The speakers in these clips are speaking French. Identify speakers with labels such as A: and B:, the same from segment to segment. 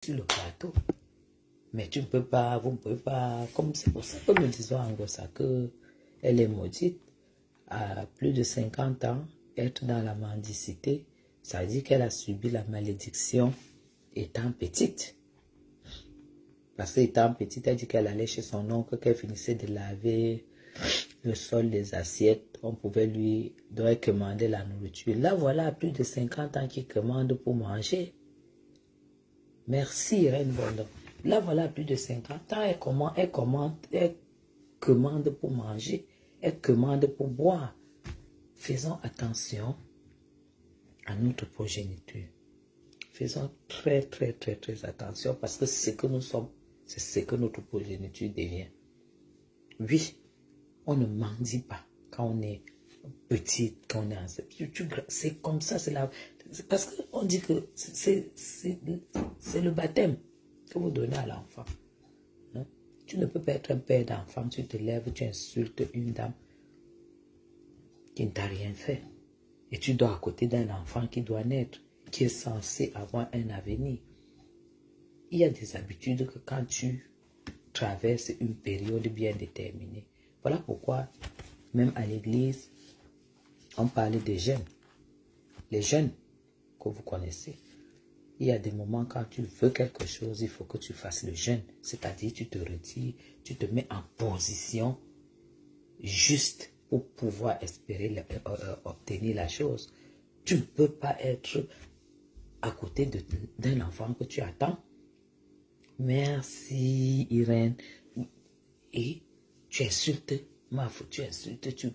A: sur le plateau. Mais tu ne peux pas, vous ne pouvez pas, comme c'est pour ça que nous disons en Gossa que elle est maudite, à plus de 50 ans, être dans la mendicité, ça veut dire qu'elle a subi la malédiction étant petite. Parce qu'étant petite, elle dit qu'elle allait chez son oncle, qu'elle finissait de laver le sol des assiettes, on pouvait lui commander la nourriture. Là, voilà, à plus de 50 ans qu'il commande pour manger. Merci, Reine Bondon. Là, voilà, plus de 50 ans, elle commande pour manger, elle commande pour boire. Faisons attention à notre progéniture. Faisons très attention parce que ce que nous sommes, c'est ce que notre progéniture devient. Oui, on ne mendie pas quand on est petit, quand on est enceinte. C'est comme ça, c'est la... Parce qu'on dit que c'est le baptême que vous donnez à l'enfant. Hein? Tu ne peux pas être un père d'enfant, tu te lèves, tu insultes une dame qui ne t'a rien fait. Et tu dors à côté d'un enfant qui doit naître, qui est censé avoir un avenir. Il y a des habitudes que quand tu traverses une période bien déterminée. Voilà pourquoi, même à l'église, on parlait des jeunes. Les jeunes que vous connaissez. Il y a des moments quand tu veux quelque chose, il faut que tu fasses le jeûne. C'est-à-dire, tu te retires, tu te mets en position juste pour pouvoir espérer obtenir la chose. Tu ne peux pas être à côté d'un enfant que tu attends. Merci, Irène. Et tu insultes, tu insultes, tu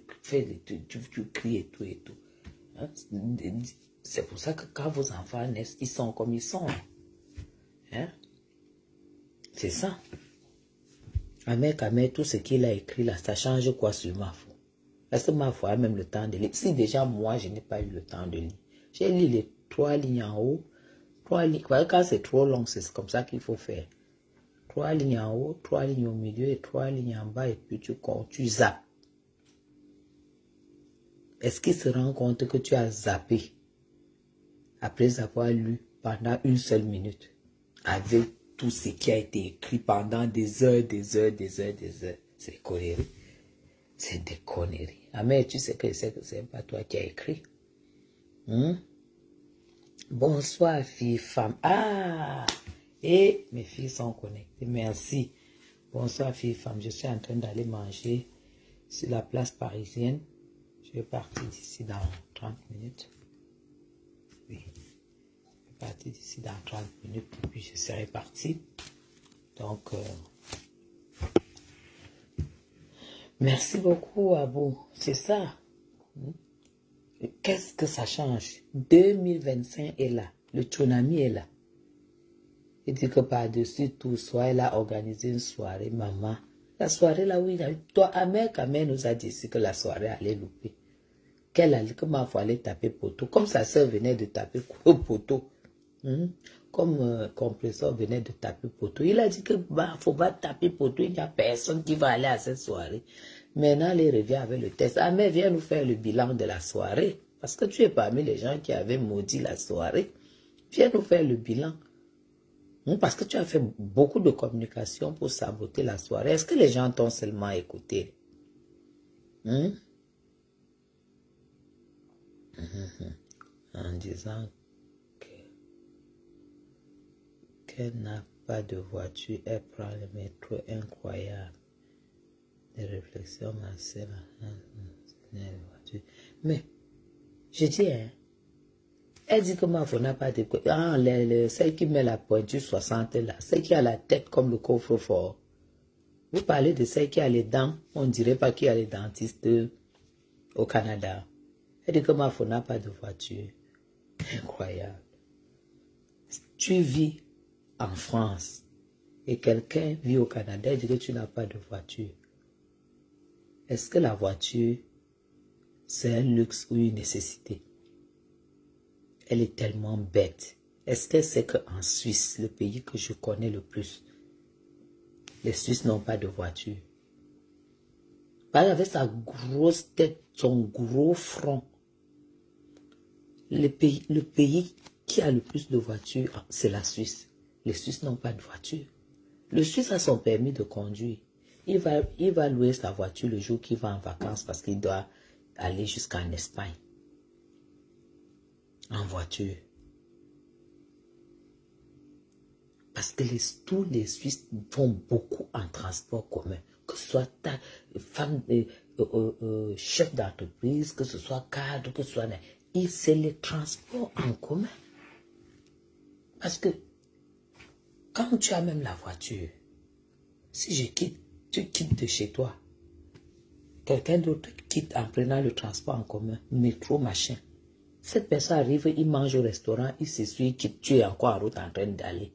A: cries et tout et tout. Hein? C'est pour ça que quand vos enfants naissent, ils sont comme ils sont. Hein? C'est ça. Ahmed, tout ce qu'il a écrit là, ça change quoi sur ma foi? Est-ce que ma foi a même le temps de lire? Si déjà moi, je n'ai pas eu le temps de lire. J'ai lu les 3 lignes en haut, 3 lignes. Quand c'est trop long, c'est comme ça qu'il faut faire. 3 lignes en haut, 3 lignes au milieu et 3 lignes en bas et puis tu zappes. Est-ce qu'il se rend compte que tu as zappé après avoir lu pendant une seule minute avec tout ce qui a été écrit pendant des heures? C'est des conneries. C'est des conneries. Ah mais tu sais que c'est pas toi qui as écrit. Bonsoir filles, femmes. Ah, et mes filles sont connectées. Merci. Bonsoir filles, femmes. Je suis en train d'aller manger sur la place parisienne. Je vais partir d'ici dans 30 minutes. Oui. Je vais partir d'ici dans 30 minutes et puis je serai parti. Donc, merci beaucoup à vous. C'est ça. Qu'est-ce que ça change? 2025 est là. Le tsunami est là. Il dit que par-dessus tout, soit elle a organisé une soirée, maman. La soirée là où il a eu... Toi, Ahmed nous a dit ici que la soirée allait louper. Que ma foi allait taper poteau. Comme sa soeur venait de taper poteau. Comme compresseur venait de taper poteau. Il a dit que faut pas taper poteau. Il n'y a personne qui va aller à cette soirée. Maintenant, il revient avec le test. Ahmed, viens nous faire le bilan de la soirée. Parce que tu es parmi les gens qui avaient maudit la soirée. Viens nous faire le bilan. Parce que tu as fait beaucoup de communication pour saboter la soirée. Est-ce que les gens t'ont seulement écouté? En disant qu'elle n'a pas de voiture, elle prend le métro. Incroyable. Des réflexions massives. Mais, je dis, elle dit que ma femme n'a pas de... Ah, celle qui met la pointure 60 là, celle qui a la tête comme le coffre-fort. Vous parlez de celle qui a les dents, on ne dirait pas qu'il y a les dentistes au Canada. Elle dit que ma femme n'a pas de voiture. Incroyable. Tu vis en France et quelqu'un vit au Canada et dit que tu n'as pas de voiture. Est-ce que la voiture, c'est un luxe ou une nécessité? Elle est tellement bête. Est-ce qu'elle sait qu'en Suisse, le pays que je connais le plus, les Suisses n'ont pas de voiture? Avec sa grosse tête, son gros front, le pays qui a le plus de voitures, c'est la Suisse. Les Suisses n'ont pas de voiture. Le Suisse a son permis de conduire. Il va louer sa voiture le jour qu'il va en vacances parce qu'il doit aller jusqu'en Espagne. En voiture. Parce que tous les Suisses vont beaucoup en transport commun. Que ce soit ta femme, chef d'entreprise, que ce soit cadre, que ce soit... C'est les transports en commun. Parce que quand tu as même la voiture, si tu quittes de chez toi, quelqu'un d'autre quitte en prenant le transport en commun, métro, machin. Cette personne arrive, il mange au restaurant, il s'essuie, il quitte, tu es encore en route en train d'aller.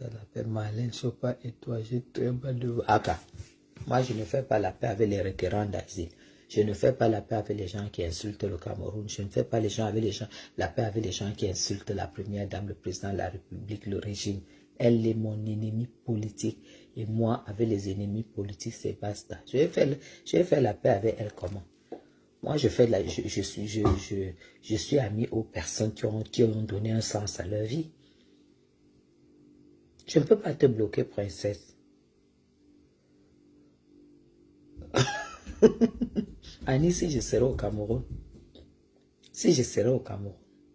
A: La paix, Marlène Chopin et toi, j'ai très mal de... Aka, moi je ne fais pas la paix avec les requérants d'asile. Je ne fais pas la paix avec les gens qui insultent le Cameroun. Je ne fais pas la paix avec les gens qui insultent la première dame, le président de la République, le régime. Elle est mon ennemi politique. Et moi, avec les ennemis politiques, c'est basta. Je vais faire la paix avec elle comment? Moi, je suis ami aux personnes qui ont donné un sens à leur vie. Je ne peux pas te bloquer, princesse. Annie, si je serais au Cameroun,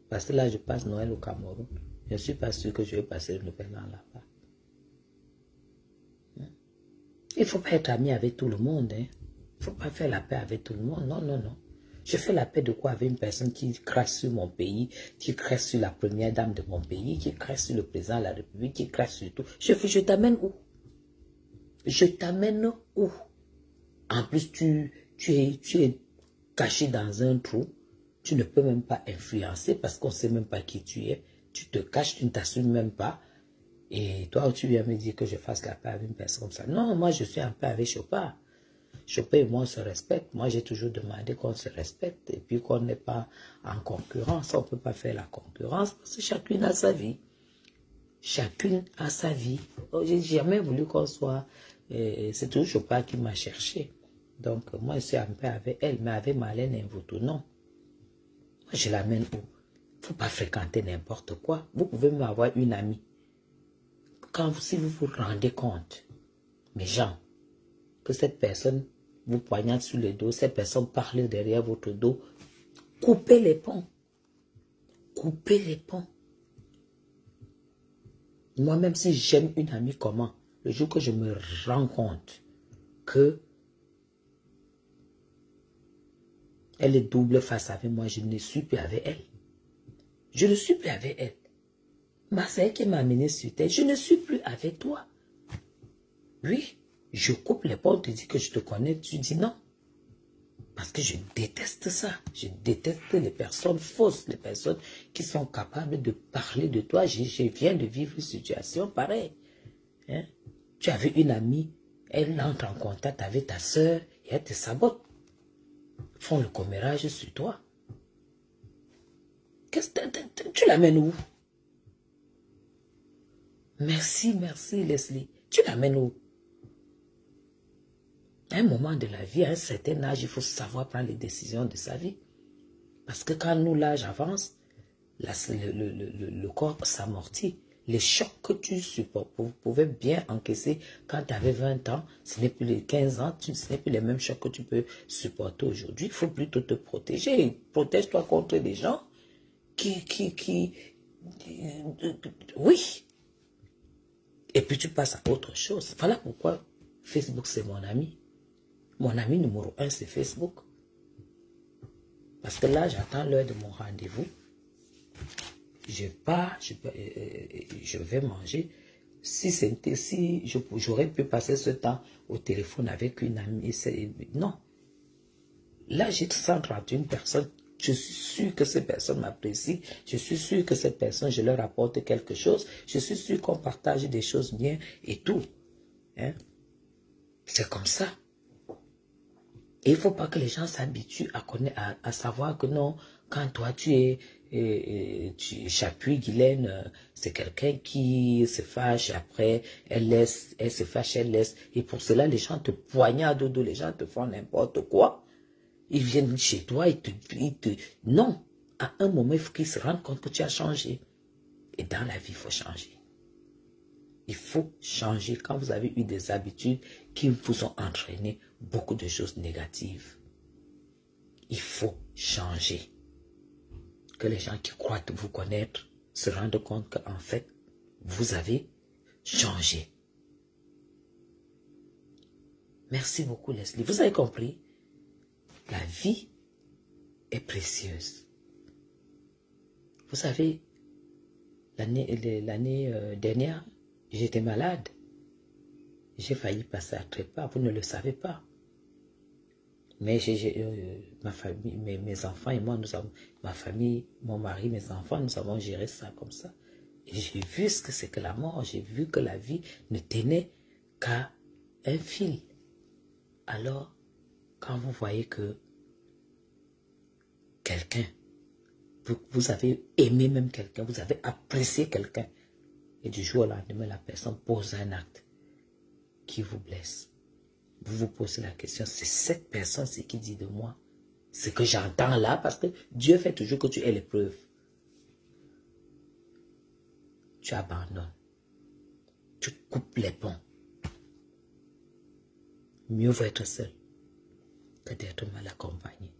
A: parce que là, je passe Noël au Cameroun, je ne suis pas sûr que je vais passer le Nouvel An là-bas. Il ne faut pas être ami avec tout le monde. Il ne faut pas faire la paix avec tout le monde. Non, non, non. Je fais la paix de quoi avec une personne qui crache sur mon pays, qui crache sur la première dame de mon pays, qui crache sur le président de la République, qui crache sur tout. Je t'amène où? Je t'amène où? En plus, tu es caché dans un trou. Tu ne peux même pas influencer parce qu'on ne sait même pas qui tu es. Tu te caches, tu ne t'assumes même pas. Et toi, tu viens me dire que je fasse la paix avec une personne comme ça. Non, moi, je suis en paix avec Chopin. Chopin et moi, on se respecte. Moi, j'ai toujours demandé qu'on se respecte et puis qu'on n'est pas en concurrence. On ne peut pas faire la concurrence parce que chacune a sa vie. Chacune a sa vie. J'ai jamais voulu qu'on soit... c'est toujours Chopin qui m'a cherché. Donc, moi, je suis en paix avec elle, mais avec Marlène et Mvutu, non. Moi, je l'amène où? Il ne faut pas fréquenter n'importe quoi. Vous pouvez même avoir une amie. Si vous vous rendez compte, mes gens, que cette personne vous poignarde sur le dos, cette personne parle derrière votre dos, coupez les ponts. Coupez les ponts. Moi-même, si j'aime une amie, comment? Le jour que je me rends compte que elle est double face avec moi, je ne suis plus avec elle. Je ne suis plus avec elle. Marseille qui m'a amené sur terre, je ne suis plus avec toi. Oui, je coupe les ponts, tu dis que je te connais, tu dis non. Parce que je déteste ça. Je déteste les personnes fausses, les personnes qui sont capables de parler de toi. Je viens de vivre une situation pareille. Hein? Tu avais une amie, elle entre en contact avec ta soeur et elle te sabote. Font le commérage sur toi. Tu l'amènes où? Merci, merci Leslie. Tu l'amènes où? À un moment de la vie, à un certain âge, il faut savoir prendre les décisions de sa vie. Parce que quand l'âge avance, le corps s'amortit. Les chocs que tu supportes, vous pouvez bien encaisser quand tu avais 20 ans, ce n'est plus les 15 ans, ce n'est plus les mêmes chocs que tu peux supporter aujourd'hui. Il faut plutôt te protéger. Protège-toi contre des gens oui. Et puis tu passes à autre chose. Voilà pourquoi Facebook, c'est mon ami. Mon ami numéro 1, c'est Facebook. Parce que là, j'attends l'heure de mon rendez-vous. Je pars, je vais manger. Si j'aurais pu passer ce temps au téléphone avec une amie, non. Là, j'ai 131 personnes. Je suis sûr que ces personnes m'apprécient. Je suis sûr que ces personnes, je leur apporte quelque chose. Je suis sûr qu'on partage des choses bien et tout. Hein? C'est comme ça. Et il ne faut pas que les gens s'habituent à savoir que non, quand toi tu es Chapuis, Guylaine, c'est quelqu'un qui se fâche, après, elle se fâche, elle laisse. Et pour cela, les gens te poignardent au dos, les gens te font n'importe quoi. Ils viennent chez toi, Non, à un moment, il faut qu'ils se rendent compte que tu as changé. Et dans la vie, il faut changer. Il faut changer quand vous avez eu des habitudes qui vous ont entraîné beaucoup de choses négatives. Il faut changer. Que les gens qui croient vous connaître se rendent compte qu'en fait, vous avez changé. Merci beaucoup, Leslie. Vous avez compris? La vie est précieuse. Vous savez, l'année dernière, j'étais malade. J'ai failli passer à trépas. Vous ne le savez pas. Mais ma famille, mes enfants et moi, ma famille, mon mari, mes enfants, nous avons géré ça comme ça. Et j'ai vu ce que c'est que la mort. J'ai vu que la vie ne tenait qu'à un fil. Alors, quand vous voyez que quelqu'un, vous avez aimé même quelqu'un, vous avez apprécié quelqu'un, et du jour au lendemain, la personne pose un acte qui vous blesse. Vous vous posez la question, c'est cette personne, c'est qui dit de moi ce que j'entends là, parce que Dieu fait toujours que tu aies l'épreuve. Tu abandonnes. Tu coupes les ponts. Mieux vaut être seul que d'être mal accompagné.